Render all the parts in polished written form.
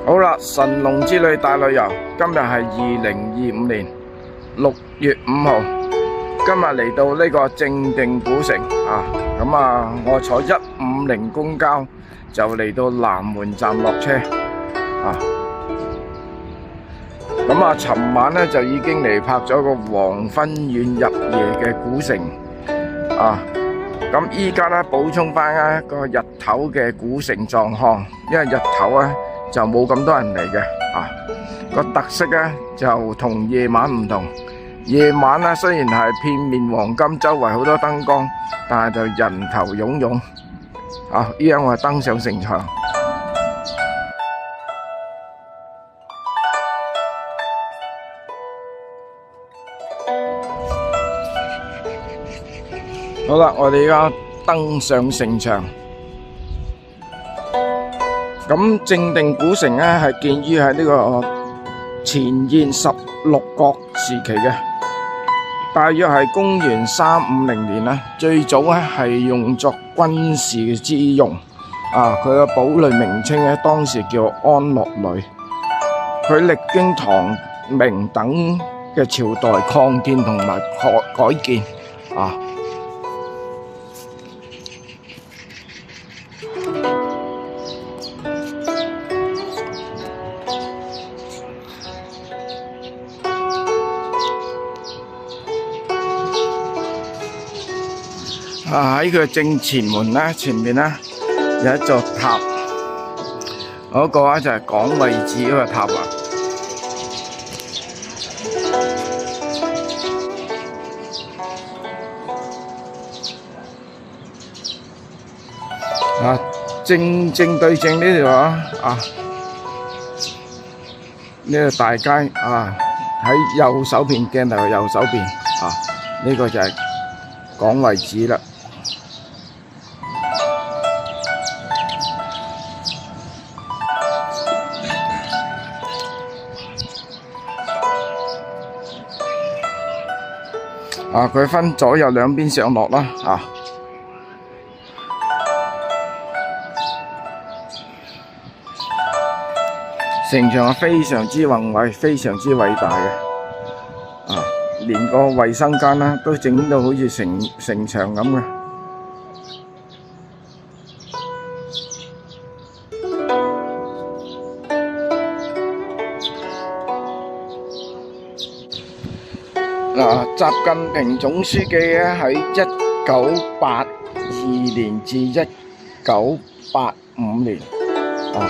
好啦，神龍之旅大旅遊，今日係2025年6月5號，今日嚟到呢個正定古城啊，咁啊，我坐150公交就嚟到南門站落車啊，咁啊，尋晚呢就已經嚟拍咗個黃昏遠入夜嘅古城啊。咁依家咧補充翻一個日頭嘅古城狀況，因為日頭咧就冇咁多人嚟嘅啊。個特色咧就同夜晚唔同，夜晚咧雖然係片面黃金，周圍好多燈光，但係就人頭湧湧啊！依家我係登上城牆。好啦，我哋而家登上城牆。咁正定古城咧係建於喺呢個前燕16國時期嘅，大約係公元350年啦。最早咧係用作軍事之用，啊，佢嘅堡壘名稱咧當時叫安樂壘。佢歷經唐、明等嘅朝代擴建同埋改建，啊。喺佢正前門咧，前面咧有一座塔，嗰個咧就係廣惠寺嗰個塔啦。啊，正對正呢條啊，呢個大街啊，喺右手邊鏡頭嘅右手邊啊，呢個就係廣惠寺啦。啊，佢分左右兩邊上落啦，啊，城牆係非常之宏偉，非常之偉大嘅，啊，連個衛生間啦都整到好似城牆咁嘅。習近平總書記咧喺1982年至1985年啊，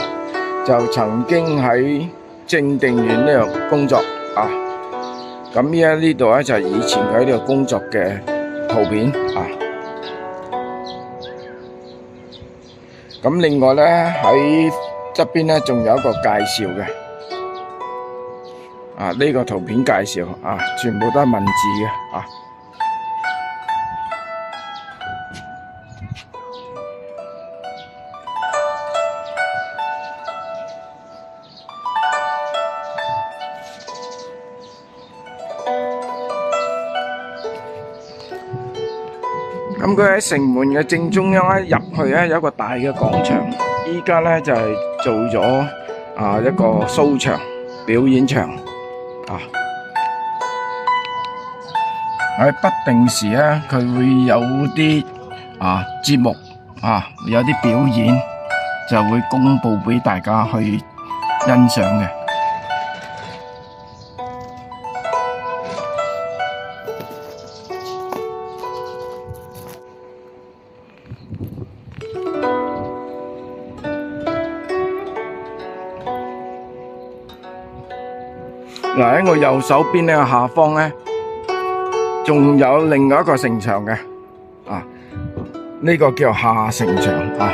就曾經喺正定縣呢度工作啊。咁依家呢度咧就係以前佢喺呢度工作嘅圖片啊。咁另外咧喺側邊咧仲有一個介紹嘅。啊！呢個圖片介紹啊，全部都係文字嘅啊。咁佢喺城門嘅正中央咧，入去咧有一個大嘅廣場，依家咧就係做咗一個 show 場、表演場。喺不定時咧，佢會有啲節目有啲表演，就會公佈俾大家去欣賞嘅。喺我右手邊呢個下方咧，仲有另外一個城牆嘅，呢個叫下城牆啊。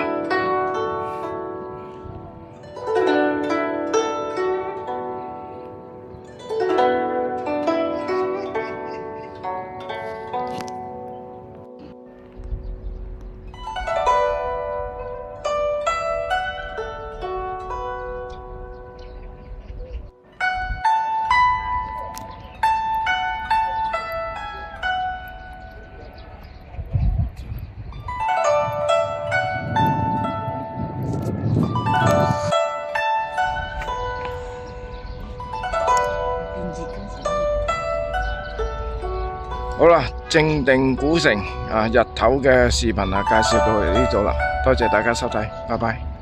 好啦，正定古城啊，日頭嘅視頻啊，介紹到嚟呢度啦，多謝大家收睇，拜拜。